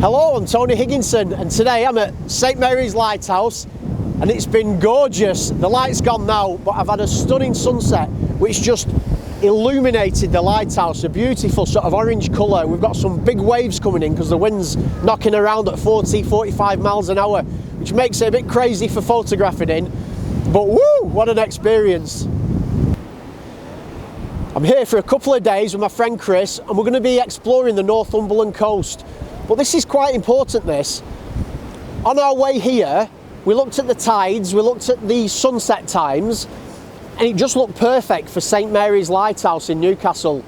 Hello, I'm Tony Higginson and today I'm at St Mary's Lighthouse and it's been gorgeous. The light's gone now, but I've had a stunning sunset which just illuminated the lighthouse, a beautiful sort of orange colour. We've got some big waves coming in because the wind's knocking around at 40-45 miles an hour, which makes it a bit crazy for photographing in, but woo, what an experience. I'm here for a couple of days with my friend Chris and we're going to be exploring the Northumberland coast. But this is quite important, this. On our way here, we looked at the tides, we looked at the sunset times, and it just looked perfect for St Mary's Lighthouse in Newcastle.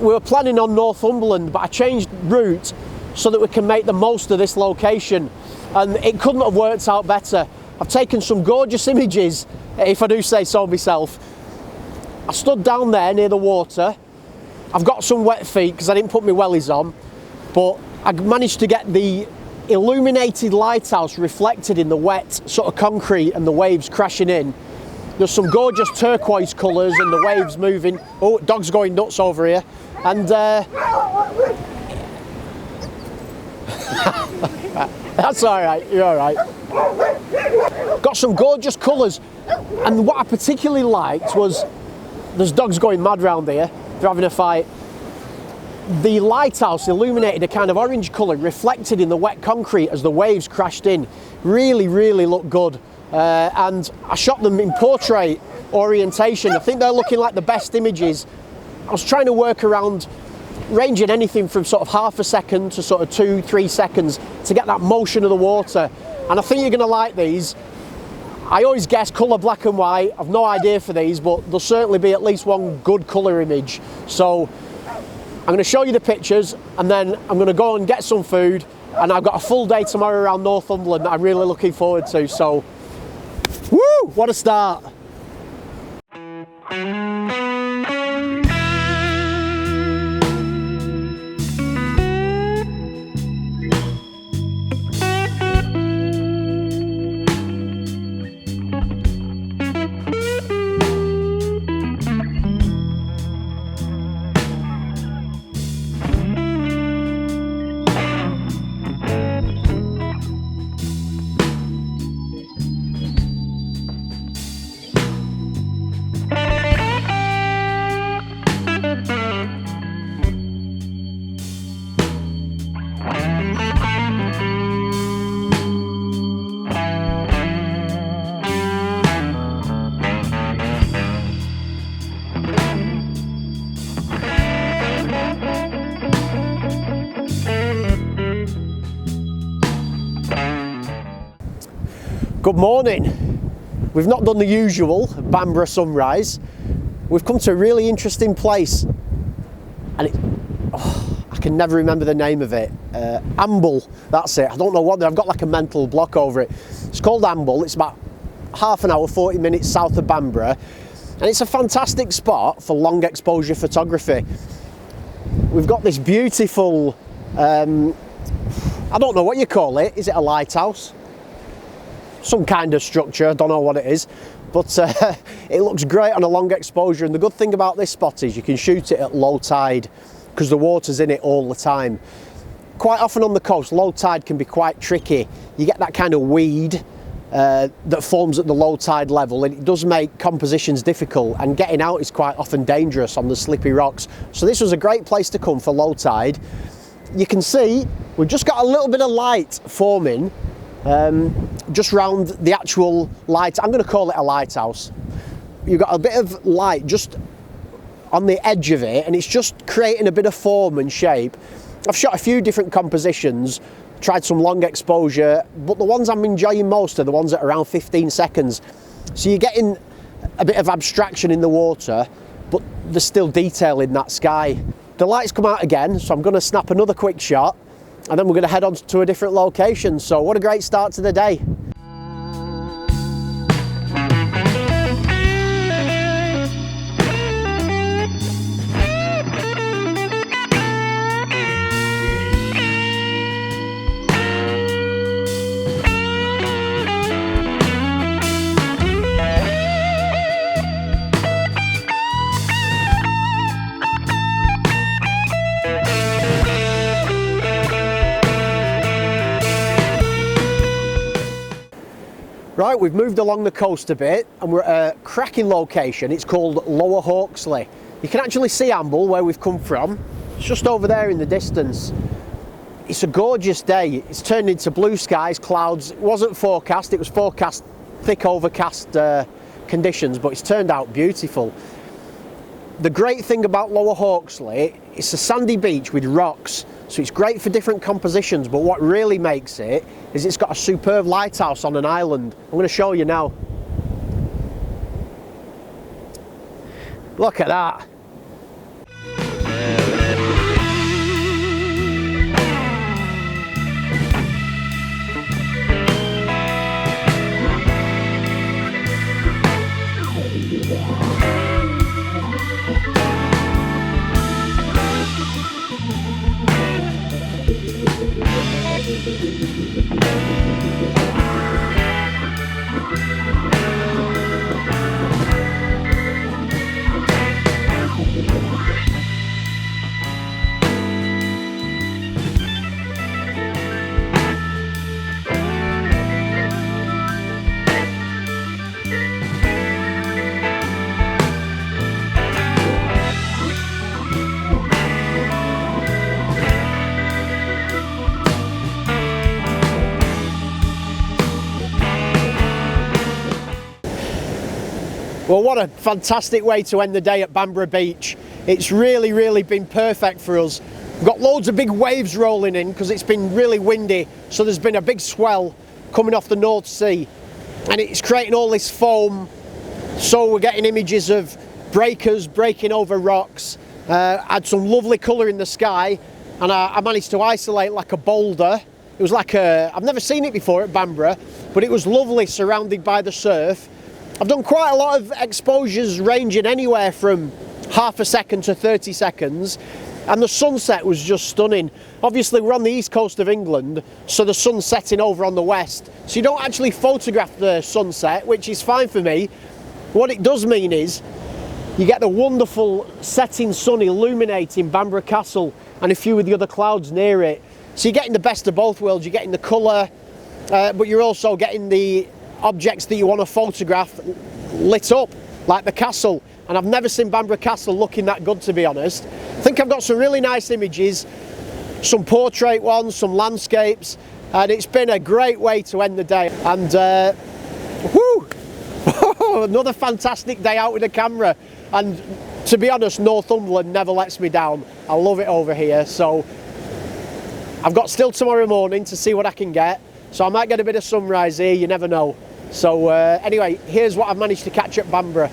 We were planning on Northumberland, but I changed route so that we can make the most of this location, and it couldn't have worked out better. I've taken some gorgeous images, if I do say so myself. I stood down there near the water. I've got some wet feet because I didn't put my wellies on, but I managed to get the illuminated lighthouse reflected in the wet sort of concrete and the waves crashing in. There's some gorgeous turquoise colours and the waves moving. Oh, dog's going nuts over here. And that's all right, you're all right. Got some gorgeous colours. And what I particularly liked was, there's dogs going mad round here. They're having a fight. The lighthouse illuminated a kind of orange colour reflected in the wet concrete as the waves crashed in. Really, really looked good. And I shot them in portrait orientation. I think they're looking like the best images. I was trying to work around ranging anything from sort of half a second to sort of 2-3 seconds to get that motion of the water. And I think you're going to like these. I always guess colour black and white. I've no idea for these, but there'll certainly be at least one good colour image. So I'm going to show you the pictures and then I'm going to go and get some food, and I've got a full day tomorrow around Northumberland that I'm really looking forward to. So, woo, what a start. Good morning. We've not done the usual Bamburgh sunrise. We've come to a really interesting place, and I can never remember the name of it. Amble, that's it. I don't know what, I've got like a mental block over it. It's called Amble. It's about half an hour, 40 minutes south of Bamburgh, and it's a fantastic spot for long exposure photography. We've got this beautiful, I don't know what you call it. Is it a lighthouse? Some kind of structure, I don't know what it is, but it looks great on a long exposure. And the good thing about this spot is you can shoot it at low tide because the water's in it all the time. Quite often on the coast, low tide can be quite tricky. You get that kind of weed that forms at the low tide level, and it does make compositions difficult, and getting out is quite often dangerous on the slippy rocks. So this was a great place to come for low tide. You can see we've just got a little bit of light forming just round the actual light. I'm going to call it a lighthouse. You've got a bit of light just on the edge of it, and it's just creating a bit of form and shape. I've shot a few different compositions, tried some long exposure, but the ones I'm enjoying most are the ones that are around 15 seconds. So you're getting a bit of abstraction in the water, but there's still detail in that sky. The lights come out again, so I'm going to snap another quick shot, and then we're going to head on to a different location. So what a great start to the day. Right, we've moved along the coast a bit and we're at a cracking location. It's called Lower Hawksley. You can actually see Amble, where we've come from. It's just over there in the distance. It's a gorgeous day. It's turned into blue skies, clouds. It wasn't forecast, it was forecast thick overcast conditions, but it's turned out beautiful. The great thing about Lower Hawksley, it's a sandy beach with rocks, so it's great for different compositions, but what really makes it is it's got a superb lighthouse on an island. I'm going to show you now. Look at that. Well, what a fantastic way to end the day at Bamburgh Beach. It's really been perfect for us. We've got loads of big waves rolling in because it's been really windy, so there's been a big swell coming off the North Sea and it's creating all this foam, so we're getting images of breakers breaking over rocks. Had some lovely colour in the sky, and I managed to isolate like a boulder. It was like I've never seen it before at Bamburgh, but it was lovely, surrounded by the surf. I've done quite a lot of exposures ranging anywhere from half a second to 30 seconds, and the sunset was just stunning. Obviously we're on the east coast of England, so the sun's setting over on the west, so you don't actually photograph the sunset, which is fine for me. What it does mean is you get the wonderful setting sun illuminating Bamburgh Castle and a few of the other clouds near it. So you're getting the best of both worlds. You're getting the colour, but you're also getting the objects that you want to photograph lit up, like the castle. And I've never seen Bamburgh Castle looking that good, to be honest. I think I've got some really nice images, some portrait ones, some landscapes, and it's been a great way to end the day. And another fantastic day out with the camera. And to be honest, Northumberland never lets me down. I love it over here. So I've got still tomorrow morning to see what I can get. So I might get a bit of sunrise here, you never know. So anyway, here's what I've managed to catch at Bamburgh.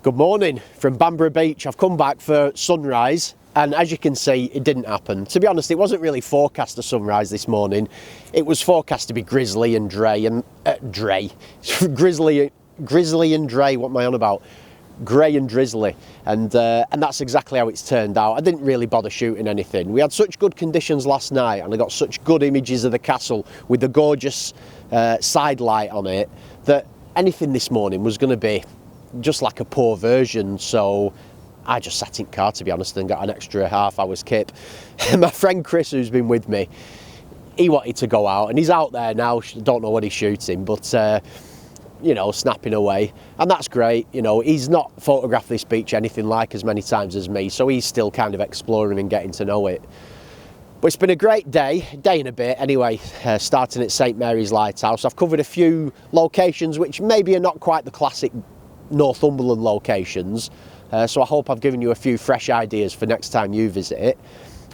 Good morning from Bamburgh Beach. I've come back for sunrise, and as you can see, it didn't happen. To be honest, it wasn't really forecast to sunrise this morning. It was forecast to be grizzly and grey and grizzly and grey. What am I on about? grey and drizzly, and that's exactly how it's turned out. I didn't really bother shooting anything. We had such good conditions last night, and I got such good images of the castle with the gorgeous side light on it, that anything this morning was going to be just like a poor version. So I just sat in car, to be honest, and got an extra half-hour's kip. My friend Chris, who's been with me, he wanted to go out, and he's out there now. Don't know what he's shooting, but you know, snapping away, and that's great. You know, he's not photographed this beach anything like as many times as me, so he's still kind of exploring and getting to know it. But it's been a great day and a bit anyway, starting at St Mary's Lighthouse. I've covered a few locations which maybe are not quite the classic Northumberland locations, so I hope I've given you a few fresh ideas for next time you visit it.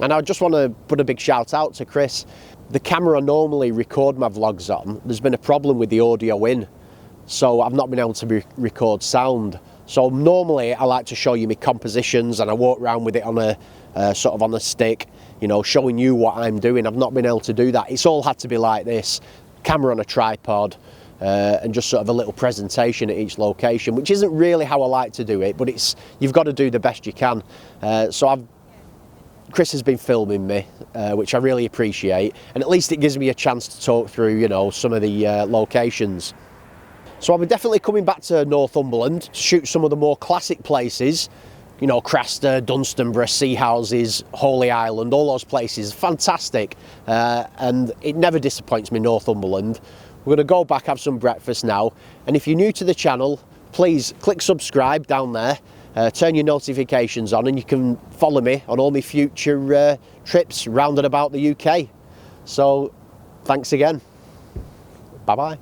And I just want to put a big shout out to Chris. The camera I normally record my vlogs on, there's been a problem with the audio in, so I've not been able to record sound. So normally I like to show you my compositions, and I walk around with it on a sort of on a stick, you know, showing you what I'm doing. I've not been able to do that. It's all had to be like this, camera on a tripod, and just sort of a little presentation at each location, which isn't really how I like to do it, but you've got to do the best you can. Chris has been filming me, which I really appreciate, and at least it gives me a chance to talk through, you know, some of the locations. So I'll be definitely coming back to Northumberland to shoot some of the more classic places, you know, Craster, Dunstanburgh, Sea Houses, Holy Island, all those places, fantastic, and it never disappoints me, Northumberland. We're going to go back, have some breakfast now, and if you're new to the channel, please click subscribe down there, turn your notifications on, and you can follow me on all my future trips round and about the UK. So thanks again, bye bye.